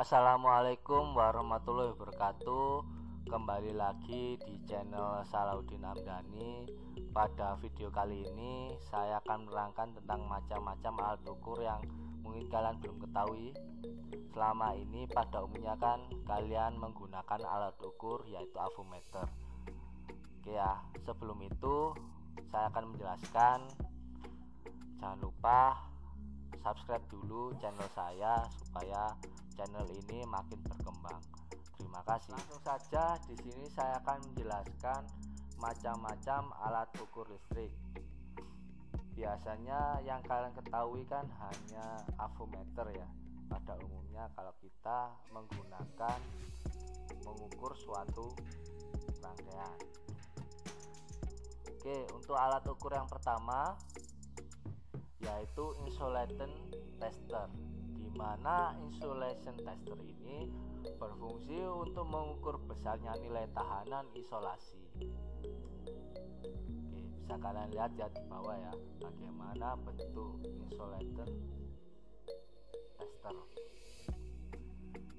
Assalamualaikum warahmatullahi wabarakatuh. Kembali lagi di channel Salahuddin Hamdani. Pada video kali ini saya akan menerangkan tentang macam-macam alat ukur yang mungkin kalian belum ketahui. Selama ini pada umumnya kan kalian menggunakan alat ukur yaitu avometer. Oke ya, sebelum itu saya akan menjelaskan. Jangan lupa subscribe dulu channel saya supaya channel ini makin berkembang. Terima kasih. Langsung saja di sini saya akan menjelaskan macam-macam alat ukur listrik. Biasanya yang kalian ketahui kan hanya avometer ya. Pada umumnya kalau kita mengukur suatu rangkaian. Oke, untuk alat ukur yang pertama yaitu insulation tester, di mana insulation tester ini berfungsi untuk mengukur besarnya nilai tahanan isolasi. Oke, bisa kalian lihat ya di bawah ya, bagaimana bentuk insulation tester.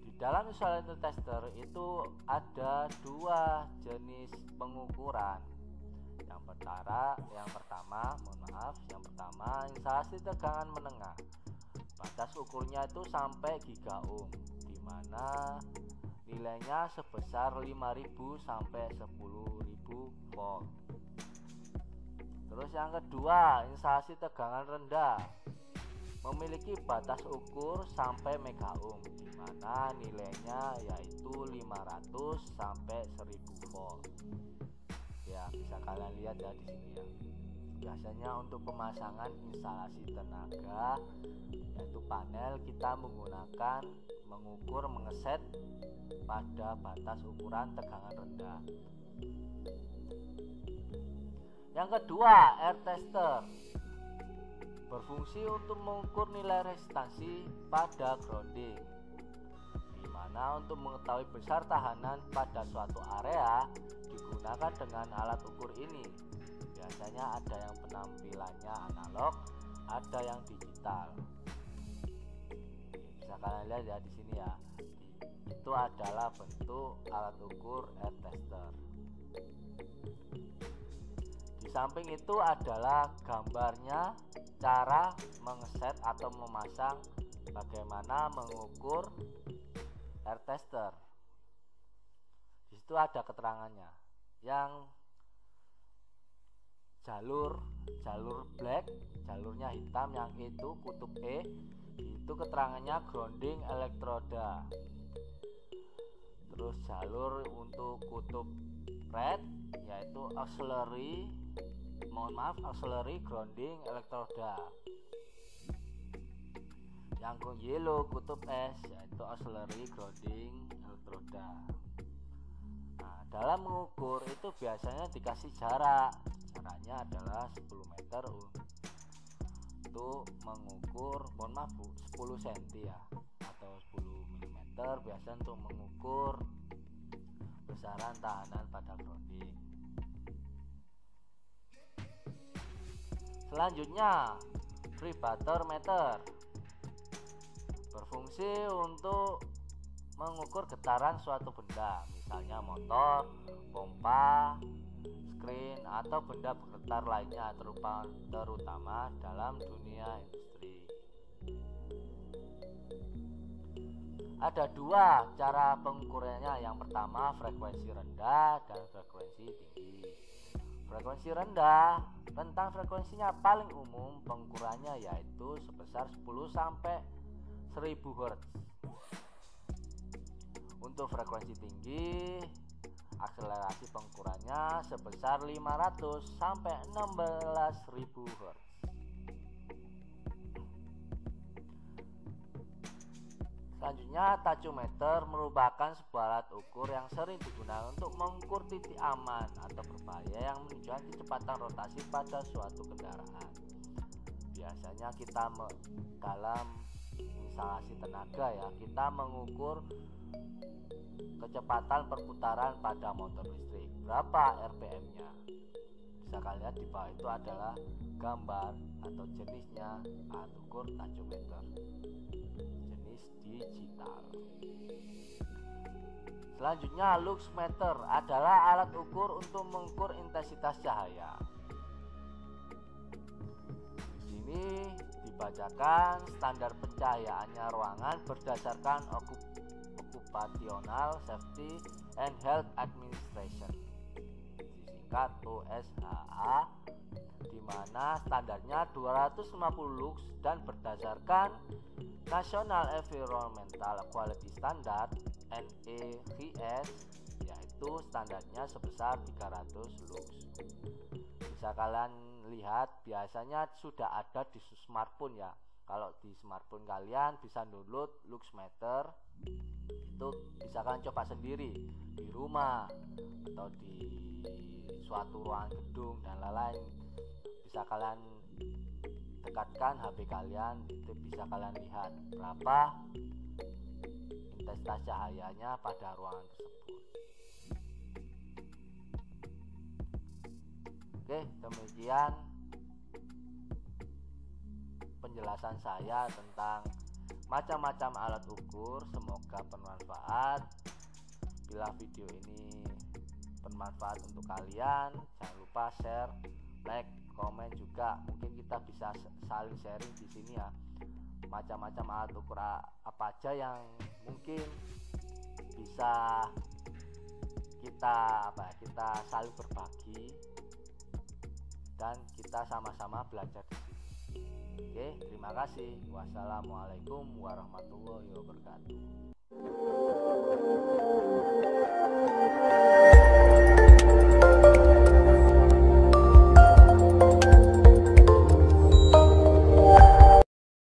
Di dalam insulation tester itu ada dua jenis pengukuran. Yang pertama instalasi tegangan menengah. Batas ukurnya itu sampai gigaohm, di mana nilainya sebesar 5000 sampai 10.000 volt. Terus yang kedua, instalasi tegangan rendah, memiliki batas ukur sampai megaohm, di mana nilainya yaitu 500 sampai 1000 volt. Ya, bisa kalian lihat ya di sini ya. Biasanya untuk pemasangan instalasi tenaga yaitu panel, kita mengeset pada batas ukuran tegangan rendah. Yang kedua, air tester, berfungsi untuk mengukur nilai resistansi pada grounding, di mana untuk mengetahui besar tahanan pada suatu area digunakan dengan alat ukur ini. Biasanya ada yang penampilannya analog, ada yang digital. Bisa kalian lihat ya di sini ya. Itu adalah bentuk alat ukur air tester. Di samping itu adalah gambarnya cara mengeset atau memasang, bagaimana mengukur air tester. Di situ ada keterangannya. Yang jalur black, jalurnya hitam, yang itu kutub E, itu keterangannya grounding elektroda. Terus jalur untuk kutub red yaitu auxiliary grounding elektroda. Yang yellow kutub S yaitu auxiliary grounding elektroda. Nah, dalam mengukur itu biasanya dikasih jaraknya adalah 10 meter untuk mengukur, 10 cm ya, atau 10 mm biasa untuk mengukur besaran tahanan pada grounding. Selanjutnya, vibrator meter, berfungsi untuk mengukur getaran suatu benda, misalnya motor, pompa, screen, atau benda bergetar lainnya, terutama dalam dunia industri. Ada dua cara pengukurannya. Yang pertama, frekuensi rendah dan frekuensi tinggi. Frekuensi rendah, rentang frekuensinya paling umum pengukurannya yaitu sebesar 10 sampai 1000 Hz. Untuk frekuensi tinggi, akselerasi pengukurannya sebesar 500 sampai 16.000 Hz. Selanjutnya, tachymeter merupakan sebuah alat ukur yang sering digunakan untuk mengukur titik aman atau berbahaya yang menunjukkan kecepatan rotasi pada suatu kendaraan. Biasanya kita dalam instalasi tenaga ya, kita mengukur kecepatan perputaran pada motor listrik, berapa RPM-nya. Bisa kalian lihat di bawah itu adalah gambar atau jenisnya alat ukur tachymeter jenis digital. Selanjutnya, lux meter adalah alat ukur untuk mengukur intensitas cahaya. Di sini dibacakan standar pencahayaannya ruangan berdasarkan Occupational Safety and Health Administration, disingkat OSHA, di mana standarnya 250 lux dan berdasarkan National Environmental Quality Standard NEQS, yaitu standarnya sebesar 300 lux. Bisa kalian lihat, biasanya sudah ada di smartphone ya. Kalau di smartphone kalian bisa download lux meter, itu bisa kalian coba sendiri di rumah atau di suatu ruangan gedung dan lain-lain. Bisa kalian dekatkan HP kalian, itu bisa kalian lihat berapa intensitas cahayanya pada ruangan tersebut. Oke, demikian penjelasan saya tentang macam-macam alat ukur. Semoga bermanfaat. Bila video ini bermanfaat untuk kalian, jangan lupa share, like, komen juga. Mungkin kita bisa saling sharing di sini ya, macam-macam alat ukur apa aja yang mungkin bisa kita saling berbagi dan kita sama-sama belajar di sini. Oke, terima kasih. Wassalamualaikum warahmatullahi wabarakatuh.